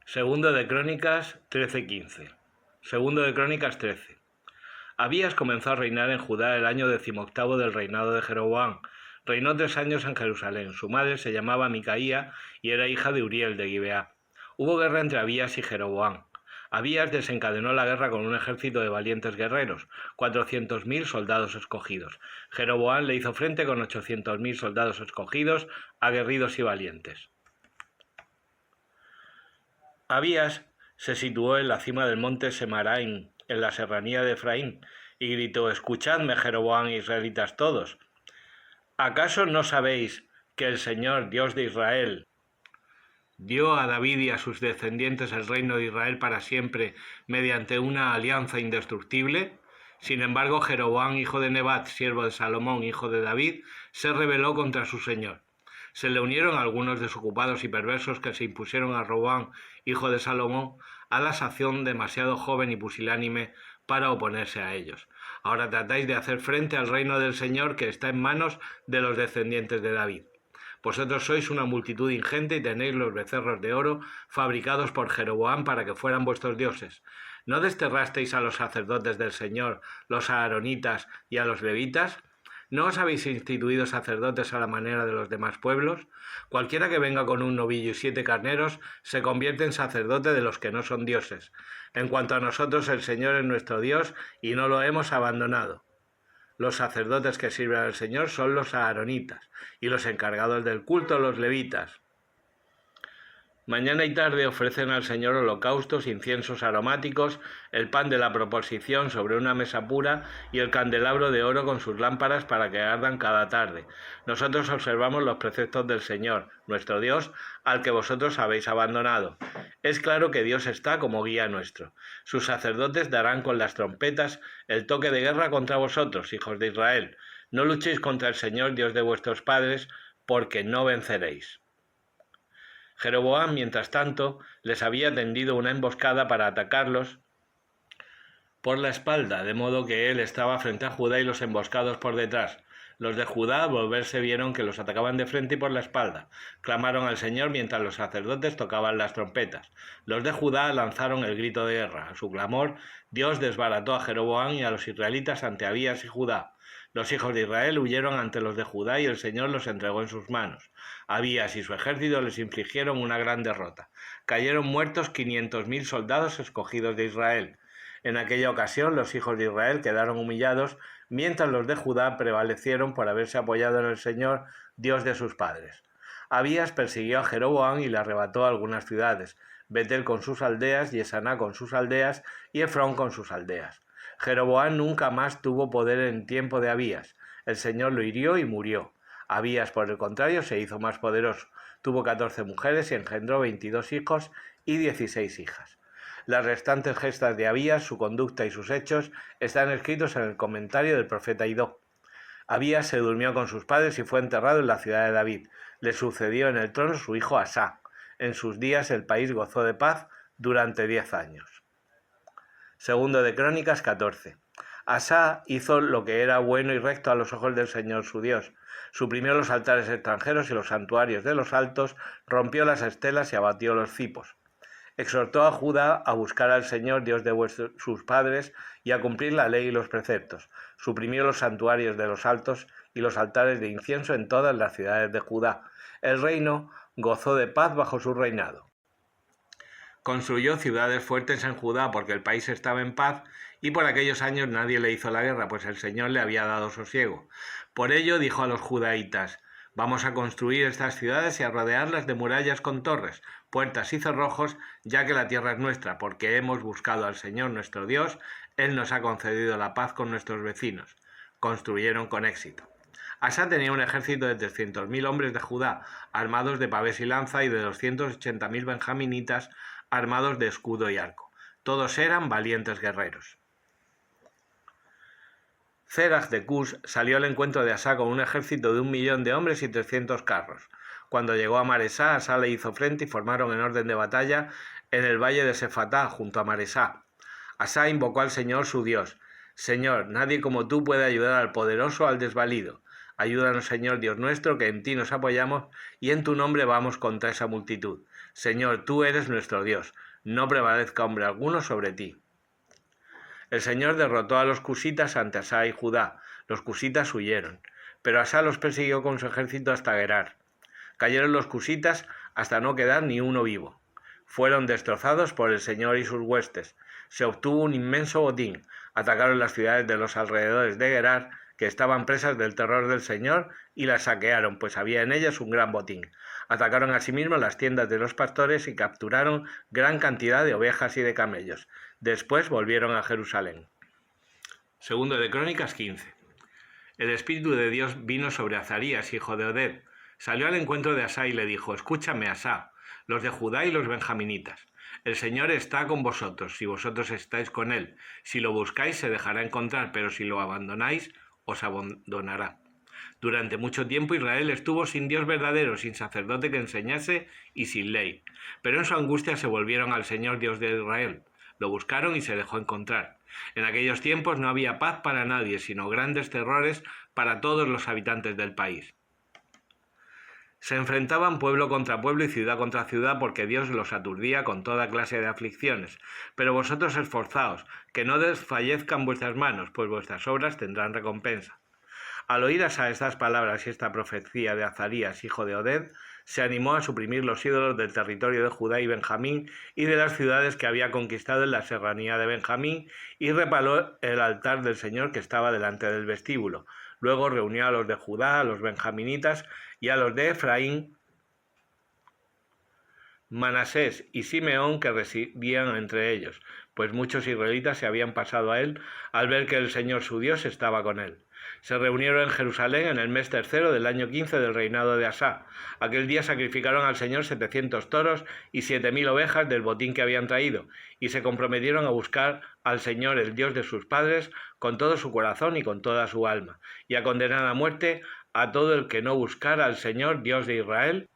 Segundo de Crónicas 13:15. Segundo de Crónicas 13. Abías comenzó a reinar en Judá el año 18 del reinado de Jeroboam. Reinó 3 años en Jerusalén. Su madre se llamaba Micaía y era hija de Uriel de Gibeá. Hubo guerra entre Abías y Jeroboam. Abías desencadenó la guerra con un ejército de valientes guerreros, 400.000 soldados escogidos. Jeroboam le hizo frente con 800.000 soldados escogidos, aguerridos y valientes. Abías se situó en la cima del monte Semaraim, en la serranía de Efraín, y gritó: «Escuchadme, Jeroboam e israelitas todos. ¿Acaso no sabéis que el Señor, Dios de Israel, dio a David y a sus descendientes el reino de Israel para siempre mediante una alianza indestructible? Sin embargo, Jeroboam, hijo de Nebat, siervo de Salomón, hijo de David, se rebeló contra su Señor. Se le unieron algunos desocupados y perversos que se impusieron a Roboam, hijo de Salomón, a la sazón demasiado joven y pusilánime para oponerse a ellos. Ahora tratáis de hacer frente al reino del Señor que está en manos de los descendientes de David. Vosotros sois una multitud ingente y tenéis los becerros de oro fabricados por Jeroboam para que fueran vuestros dioses. ¿No desterrasteis a los sacerdotes del Señor, los aaronitas y a los levitas? ¿No os habéis instituido sacerdotes a la manera de los demás pueblos? Cualquiera que venga con un novillo y 7 carneros se convierte en sacerdote de los que no son dioses. En cuanto a nosotros, el Señor es nuestro Dios y no lo hemos abandonado. Los sacerdotes que sirven al Señor son los aaronitas y los encargados del culto los levitas. Mañana y tarde ofrecen al Señor holocaustos, inciensos aromáticos, el pan de la proposición sobre una mesa pura y el candelabro de oro con sus lámparas para que ardan cada tarde. Nosotros observamos los preceptos del Señor, nuestro Dios, al que vosotros habéis abandonado. Es claro que Dios está como guía nuestro. Sus sacerdotes darán con las trompetas el toque de guerra contra vosotros, hijos de Israel. No luchéis contra el Señor, Dios de vuestros padres, porque no venceréis». Jeroboam, mientras tanto, les había tendido una emboscada para atacarlos por la espalda, de modo que él estaba frente a Judá y los emboscados por detrás. Los de Judá, al volverse, vieron que los atacaban de frente y por la espalda. Clamaron al Señor mientras los sacerdotes tocaban las trompetas. Los de Judá lanzaron el grito de guerra. A su clamor, Dios desbarató a Jeroboam y a los israelitas ante Abías y Judá. Los hijos de Israel huyeron ante los de Judá y el Señor los entregó en sus manos. Abías y su ejército les infligieron una gran derrota. Cayeron muertos 500.000 soldados escogidos de Israel. En aquella ocasión los hijos de Israel quedaron humillados, mientras los de Judá prevalecieron por haberse apoyado en el Señor, Dios de sus padres. Abías persiguió a Jeroboam y le arrebató algunas ciudades, Betel con sus aldeas, Yesaná con sus aldeas y Efrón con sus aldeas. Jeroboam nunca más tuvo poder en tiempo de Abías. El Señor lo hirió y murió. Abías, por el contrario, se hizo más poderoso. Tuvo 14 mujeres y engendró 22 hijos y 16 hijas. Las restantes gestas de Abías, su conducta y sus hechos están escritos en el comentario del profeta Idó. Abías se durmió con sus padres y fue enterrado en la ciudad de David. Le sucedió en el trono su hijo Asá. En sus días el país gozó de paz durante 10 años. Segundo de Crónicas 14. Asá hizo lo que era bueno y recto a los ojos del Señor su Dios. Suprimió los altares extranjeros y los santuarios de los altos, rompió las estelas y abatió los cipos. Exhortó a Judá a buscar al Señor, Dios de sus padres, y a cumplir la ley y los preceptos. Suprimió los santuarios de los altos y los altares de incienso en todas las ciudades de Judá. El reino gozó de paz bajo su reinado. Construyó ciudades fuertes en Judá porque el país estaba en paz y por aquellos años nadie le hizo la guerra, pues el Señor le había dado sosiego. Por ello dijo a los judaítas: «Vamos a construir estas ciudades y a rodearlas de murallas con torres, puertas y cerrojos, ya que la tierra es nuestra, porque hemos buscado al Señor nuestro Dios, Él nos ha concedido la paz con nuestros vecinos». Construyeron con éxito. Asá tenía un ejército de 300.000 hombres de Judá, armados de pavés y lanza, y de 280.000 benjaminitas, armados de escudo y arco. Todos eran valientes guerreros. Zerach de Cus salió al encuentro de Asá con un ejército de 1.000.000 de hombres y 300 carros. Cuando llegó a Maresá, Asá le hizo frente y formaron en orden de batalla en el valle de Sefatá, junto a Maresá. Asá invocó al Señor su Dios: «Señor, nadie como tú puede ayudar al poderoso o al desvalido. Ayúdanos, Señor Dios nuestro, que en ti nos apoyamos y en tu nombre vamos contra esa multitud. Señor, tú eres nuestro Dios, no prevalezca hombre alguno sobre ti. El Señor derrotó a los cusitas ante Asá y Judá. Los cusitas huyeron, pero Asá los persiguió con su ejército hasta Gerar. Cayeron los cusitas hasta no quedar ni uno vivo. Fueron destrozados por el Señor y sus huestes. Se obtuvo un inmenso botín. Atacaron las ciudades de los alrededores de Gerar, que estaban presas del terror del Señor, y las saquearon, pues había en ellas un gran botín. Atacaron asimismo las tiendas de los pastores y capturaron gran cantidad de ovejas y de camellos. Después volvieron a Jerusalén. Segundo de Crónicas 15. El Espíritu de Dios vino sobre Azarías, hijo de Oded. Salió al encuentro de Asá y le dijo: escúchame, Asá, los de Judá y los benjaminitas. El Señor está con vosotros, si vosotros estáis con él. Si lo buscáis, se dejará encontrar, pero si lo abandonáis, os abandonará. Durante mucho tiempo Israel estuvo sin Dios verdadero, sin sacerdote que enseñase y sin ley. Pero en su angustia se volvieron al Señor Dios de Israel. Lo buscaron y se dejó encontrar. En aquellos tiempos no había paz para nadie, sino grandes terrores para todos los habitantes del país. Se enfrentaban pueblo contra pueblo y ciudad contra ciudad, porque Dios los aturdía con toda clase de aflicciones. Pero vosotros esforzaos, que no desfallezcan vuestras manos, pues vuestras obras tendrán recompensa. Al oír Asá estas palabras y esta profecía de Azarías, hijo de Oded, se animó a suprimir los ídolos del territorio de Judá y Benjamín y de las ciudades que había conquistado en la serranía de Benjamín, y repaló el altar del Señor que estaba delante del vestíbulo. Luego reunió a los de Judá, a los benjaminitas y a los de Efraín, Manasés y Simeón, que residían entre ellos, pues muchos israelitas se habían pasado a él al ver que el Señor su Dios estaba con él. Se reunieron en Jerusalén en el mes tercero del año 15 del reinado de Asá. Aquel día sacrificaron al Señor 700 toros y 7000 ovejas del botín que habían traído, y se comprometieron a buscar al Señor, el Dios de sus padres, con todo su corazón y con toda su alma, y a condenar a muerte a todo el que no buscara al Señor, Dios de Israel,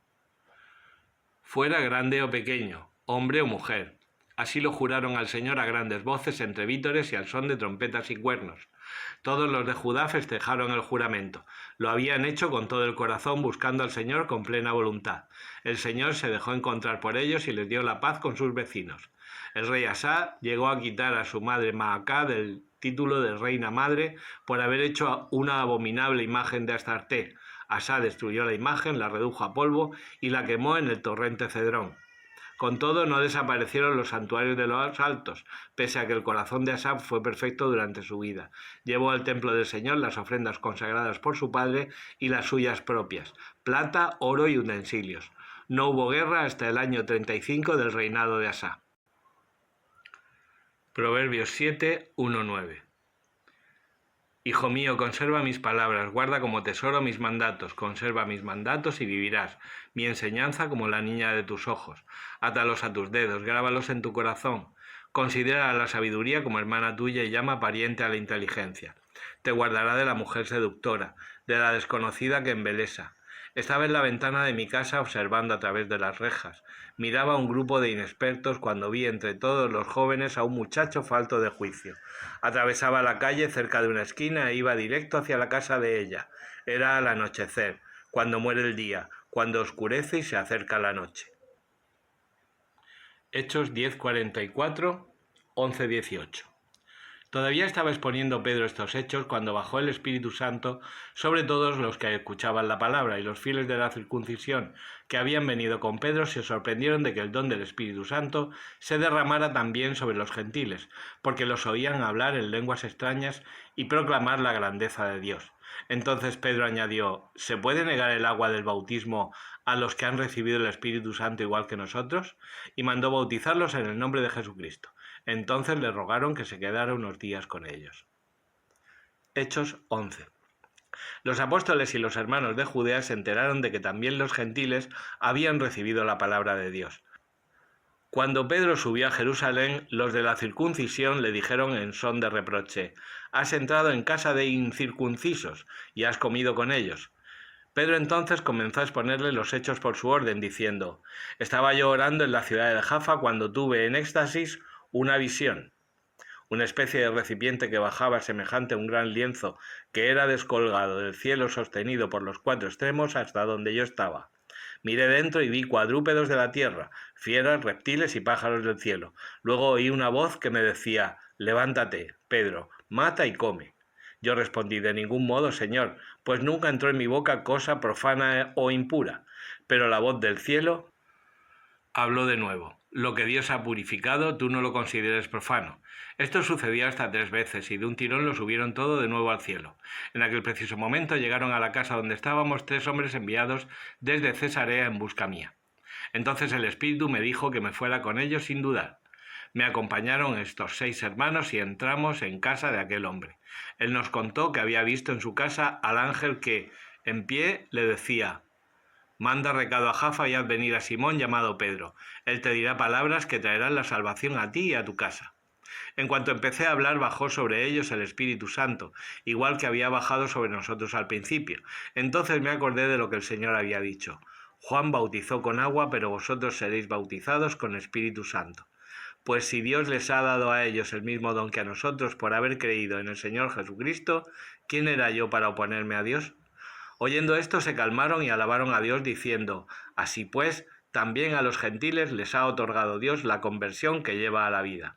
fuera grande o pequeño, hombre o mujer. Así lo juraron al Señor a grandes voces, entre vítores y al son de trompetas y cuernos. Todos los de Judá festejaron el juramento. Lo habían hecho con todo el corazón, buscando al Señor con plena voluntad. El Señor se dejó encontrar por ellos y les dio la paz con sus vecinos. El rey Asá llegó a quitar a su madre Maacá del título de reina madre por haber hecho una abominable imagen de Astarté. Asá destruyó la imagen, la redujo a polvo y la quemó en el torrente Cedrón. Con todo, no desaparecieron los santuarios de los altos, pese a que el corazón de Asaf fue perfecto durante su vida. Llevó al templo del Señor las ofrendas consagradas por su padre y las suyas propias, plata, oro y utensilios. No hubo guerra hasta el año 35 del reinado de Asá. Proverbios 7, 1-9. Hijo mío, conserva mis palabras, guarda como tesoro mis mandatos, conserva mis mandatos y vivirás, mi enseñanza como la niña de tus ojos. Átalos a tus dedos, grábalos en tu corazón. Considera a la sabiduría como hermana tuya y llama pariente a la inteligencia. Te guardará de la mujer seductora, de la desconocida que embelesa. Estaba en la ventana de mi casa observando a través de las rejas. Miraba a un grupo de inexpertos cuando vi entre todos los jóvenes a un muchacho falto de juicio. Atravesaba la calle cerca de una esquina e iba directo hacia la casa de ella. Era al anochecer, cuando muere el día, cuando oscurece y se acerca la noche. Hechos 10:44, 11:18. Todavía estaba exponiendo Pedro estos hechos cuando bajó el Espíritu Santo sobre todos los que escuchaban la palabra, y los fieles de la circuncisión que habían venido con Pedro se sorprendieron de que el don del Espíritu Santo se derramara también sobre los gentiles, porque los oían hablar en lenguas extrañas y proclamar la grandeza de Dios. Entonces Pedro añadió: ¿se puede negar el agua del bautismo a los que han recibido el Espíritu Santo igual que nosotros? Y mandó bautizarlos en el nombre de Jesucristo. Entonces le rogaron que se quedara unos días con ellos. Hechos 11. Los apóstoles y los hermanos de Judea se enteraron de que también los gentiles habían recibido la palabra de Dios. Cuando Pedro subió a Jerusalén, los de la circuncisión le dijeron en son de reproche: «Has entrado en casa de incircuncisos y has comido con ellos». Pedro entonces comenzó a exponerle los hechos por su orden, diciendo: «Estaba yo orando en la ciudad de Jaffa cuando tuve en éxtasis una visión, una especie de recipiente que bajaba semejante a un gran lienzo que era descolgado del cielo, sostenido por los cuatro extremos hasta donde yo estaba. Miré dentro y vi cuadrúpedos de la tierra, fieras, reptiles y pájaros del cielo. Luego oí una voz que me decía: «Levántate, Pedro, mata y come». Yo respondí: «De ningún modo, Señor, pues nunca entró en mi boca cosa profana o impura». Pero la voz del cielo habló de nuevo: «Lo que Dios ha purificado, tú no lo consideres profano». Esto sucedió hasta 3 veces, y de un tirón lo subieron todo de nuevo al cielo. En aquel preciso momento llegaron a la casa donde estábamos 3 hombres enviados desde Cesarea en busca mía. Entonces el Espíritu me dijo que me fuera con ellos sin dudar. Me acompañaron estos 6 hermanos y entramos en casa de aquel hombre. Él nos contó que había visto en su casa al ángel que, en pie, le decía: «Manda recado a Jafa y haz venir a Simón llamado Pedro. Él te dirá palabras que traerán la salvación a ti y a tu casa». En cuanto empecé a hablar, bajó sobre ellos el Espíritu Santo, igual que había bajado sobre nosotros al principio. Entonces me acordé de lo que el Señor había dicho: «Juan bautizó con agua, pero vosotros seréis bautizados con Espíritu Santo». Pues si Dios les ha dado a ellos el mismo don que a nosotros por haber creído en el Señor Jesucristo, ¿quién era yo para oponerme a Dios? Oyendo esto se calmaron y alabaron a Dios diciendo: «Así pues, también a los gentiles les ha otorgado Dios la conversión que lleva a la vida».